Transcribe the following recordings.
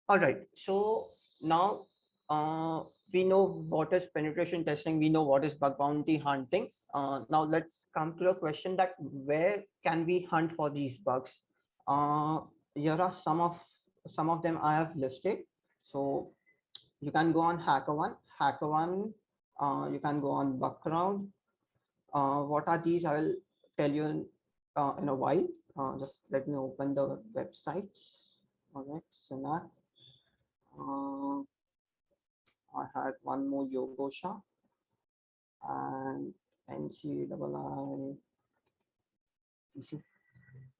All right. So now we know what is penetration testing. We know what is bug bounty hunting. Now let's come to the question that where can we hunt for these bugs? Uh, Here are some of them I have listed. So you can go on HackerOne. You can go on Bugcrowd. What are these? I will tell you in a while. Just let me open the websites. All right, Synapse. Uh, I had one more Yogosha and NCII.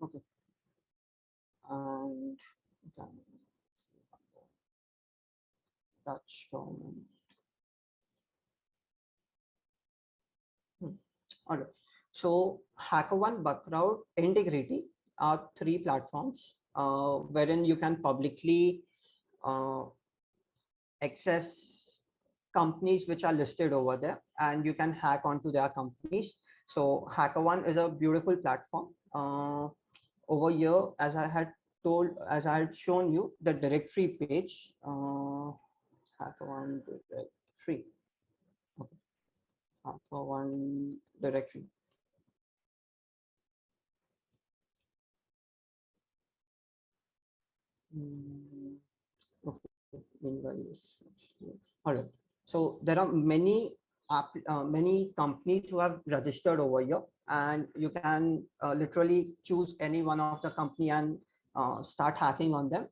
Okay, and then Dutch government. Hmm. All right. So HackerOne, Bugcrowd, Integrity are three platforms wherein you can publicly uh, access companies which are listed over there, and you can hack onto their companies. So HackerOne is a beautiful platform. Over here, as I had shown you, the directory page, HackerOne directory, okay. HackerOne directory. Mm, okay, meanwhile, all right. So there are many companies who have registered over here, and you can literally choose any one of the company and start hacking on them.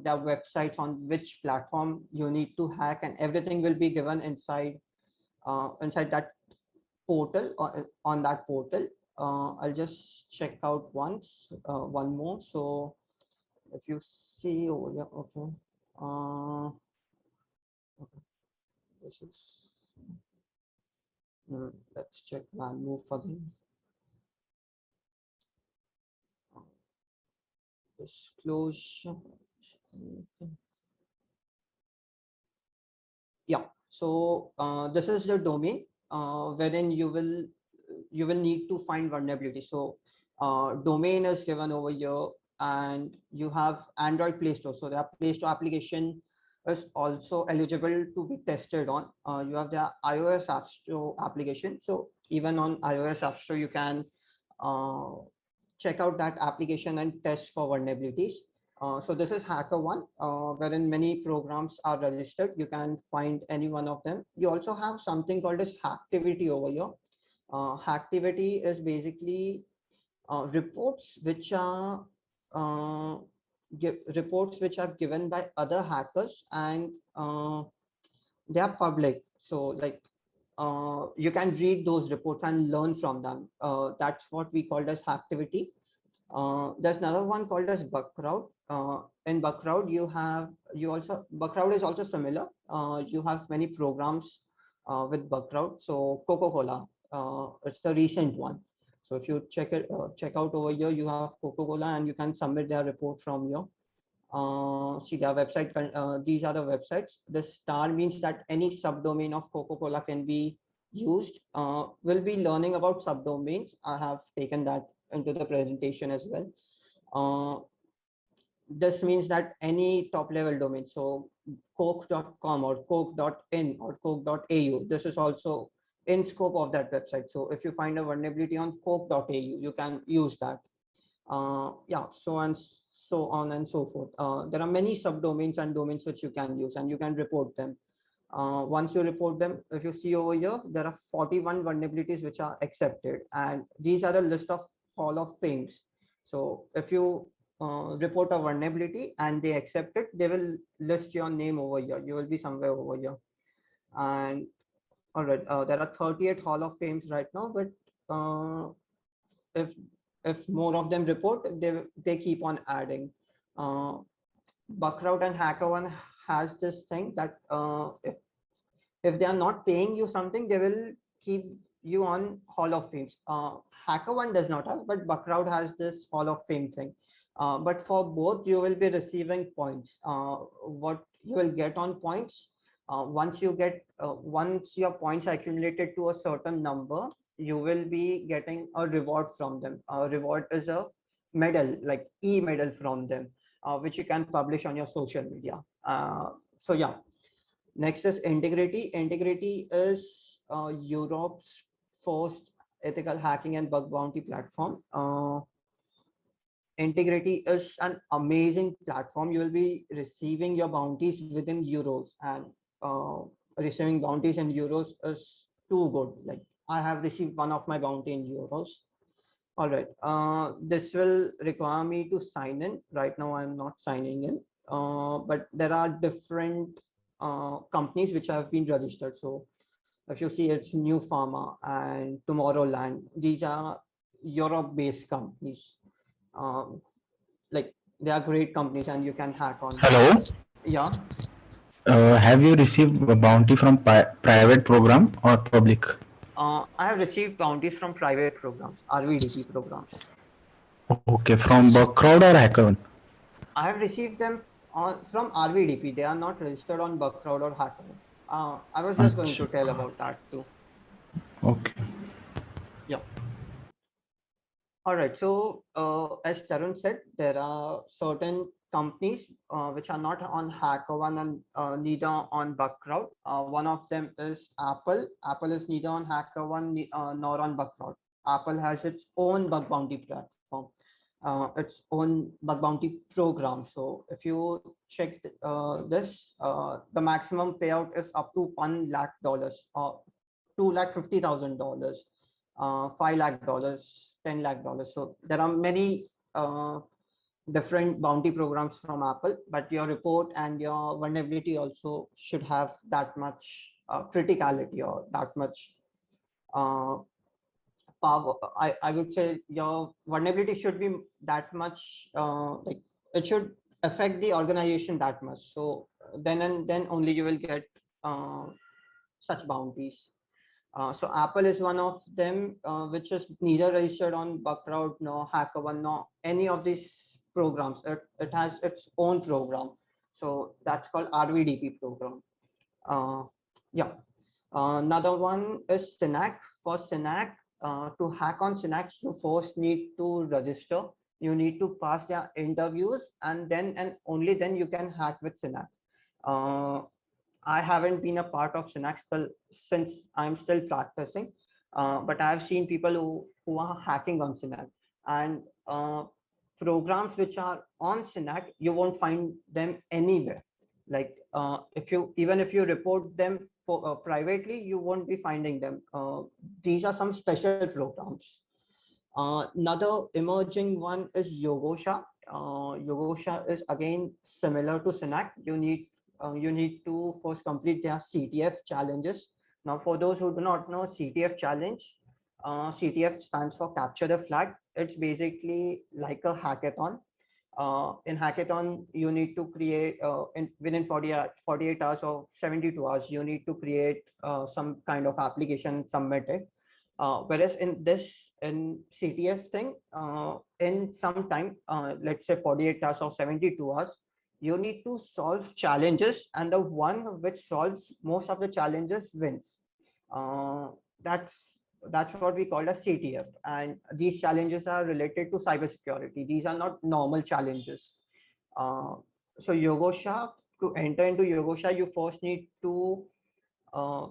Their websites on which platform you need to hack, and everything will be given inside that portal or on that portal. I'll just check out one more. So if you see over here, okay. Okay, this is let's check and move further. Uh, Disclosure. Yeah. So this is the domain wherein you will need to find vulnerability. So domain is given over here, and you have Android Play Store. So the Play Store application is also eligible to be tested on. You have the iOS App Store application. So even on iOS App Store, you can uh, check out that application and test for vulnerabilities. So this is HackerOne, wherein many programs are registered. You can find any one of them. You also have something called as Hacktivity over here. Hacktivity is basically uh, reports which are given by other hackers, and they are public. So like you can read those reports and learn from them. That's what we called as Hacktivity. There's another one called as Bugcrowd. In Bugcrowd, Bugcrowd is also similar. You have many programs with Bugcrowd. So Coca-Cola, it's the recent one. So if you check out over here, you have Coca-Cola, and you can submit their report from here. See their website. These are the websites. The star means that any subdomain of Coca-Cola can be used. We'll be learning about subdomains. I have taken that into the presentation as well. Uh, this means that any top level domain, so coke.com or coke.in or coke.au, this is also in scope of that website. So if you find a vulnerability on coke.au, you can use that. Yeah, so on and so forth. There are many subdomains and domains which you can use, and you can report them. Once you report them, if you see over here, there are 41 vulnerabilities which are accepted, and these are the list of Hall of Fames. So if you report a vulnerability and they accept it, they will list your name over here. You will be somewhere over here. And all right, there are 38 Hall of Fames right now, but if if more of them report, they keep on adding. Uh, Bugcrowd and HackerOne has this thing that if they are not paying you something, they will keep you on Hall of Fames. HackerOne does not have, but Bugcrowd has this Hall of Fame thing. But for both, you will be receiving points. What you will get on points, once your points are accumulated to a certain number, you will be getting a reward from them. A reward is a medal, like e-medal from them, which you can publish on your social media. So yeah, next is Integrity. Integrity is Europe's first ethical hacking and bug bounty platform. Integrity is an amazing platform. You will be receiving your bounties within euros, and uh, receiving bounties in euros is too good. Like I have received one of my bounty in euros. All right. This will require me to sign in. Right now, I'm not signing in, but there are different companies which have been registered. So if you see, it's New Pharma and Tomorrowland. These are Europe-based companies. Um, like they are great companies, and you can hack on them. Hello. Yeah. Have you received a bounty from private program or public? I have received bounties from private programs, RVDP programs. Okay, from Bugcrowd or Hacker? I have received them from RVDP. They are not registered on Bugcrowd or HackerOne. I was just going Achha. to tell about that too. Okay. Yeah. All right. So, as Tarun said, there are certain companies which are not on HackerOne and neither on Bugcrowd. One of them is Apple. Apple is neither on HackerOne nor on Bugcrowd. Apple has its own bug bounty platform, its own bug bounty program. So, if you check this, the maximum payout is up to $1 lakh, or $2,50,000, $5 lakh, $10 lakh. So there are many different bounty programs from Apple, but your report and your vulnerability also should have that much criticality, or that much uh, power. I would say your vulnerability should be that much, like it should affect the organization that much. So then and then only you will get uh, such bounties. So Apple is one of them, which is neither registered on Bugcrowd nor HackerOne nor any of these programs. It has its own program. So that's called RVDP program. Uh, yeah. Another one is Synack. For Synack, to hack on Synack, you first need to register. You need to pass their interviews, and then and only then you can hack with Synack. Uh, I haven't been a part of Synax still, since I'm still practicing, but I've seen people who are hacking on Synax, and programs which are on Synax, you won't find them anywhere. Like if you even if you report them privately, you won't be finding them. These are some special programs. Another emerging one is Yogosha. Yogosha is again similar to Synac. You need to first complete their CTF challenges. Now, for those who do not know CTF challenge, CTF stands for Capture the Flag. It's basically like a hackathon. In hackathon, you need to create within 48 hours or 72 hours, you need to create some kind of application, submit it. Whereas in CTF thing, in some time, let's say 48 hours or 72 hours, you need to solve challenges, and the one which solves most of the challenges wins. Uh, that's that's what we call as CTF, and these challenges are related to cybersecurity. These are not normal challenges. Uh, so Yogosha, to enter into Yogosha, uh,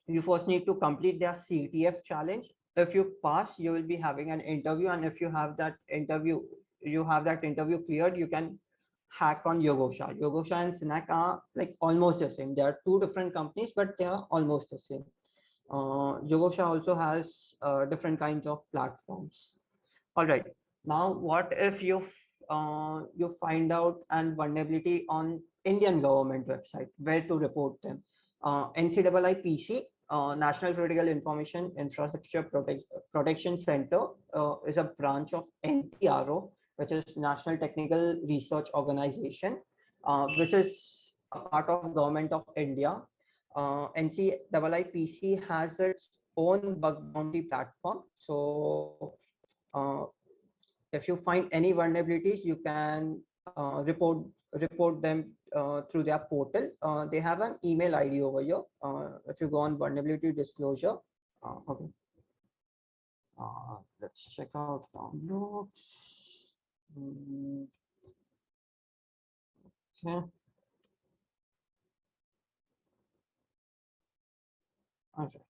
you first need to complete their CTF challenge. If you pass, you will be having an interview, and if you have that interview cleared, you can hack on Yogosha. Yogosha and Synack are like almost the same. They are two different companies, but they are almost the same. Yogosha also has different kinds of platforms. All right. Now, what if you find out an vulnerability on Indian government website? Where to report them? NCIIPC, National Critical Information Infrastructure Protection Center, is a branch of NTRO, which is National Technical Research Organization, which is a part of Government of India. NCIIPC has its own bug bounty platform. So uh, if you find any vulnerabilities, you can report them through their portal. They have an email ID over here. If you go on vulnerability disclosure, okay, let's check out downloads. Mm, okay. All right.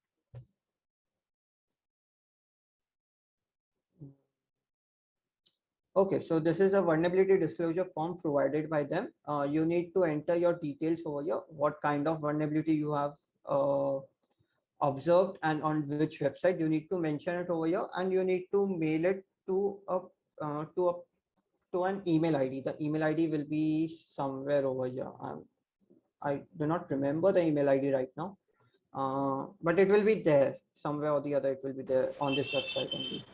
Okay, so this is a vulnerability disclosure form provided by them. You need to enter your details over here, what kind of vulnerability you have observed and on which website. You need to mention it over here, and you need to mail it to a uh, to a to an email ID. The email ID will be somewhere over here. I do not remember the email ID right now, but it will be there somewhere or the other. It will be there on this website only.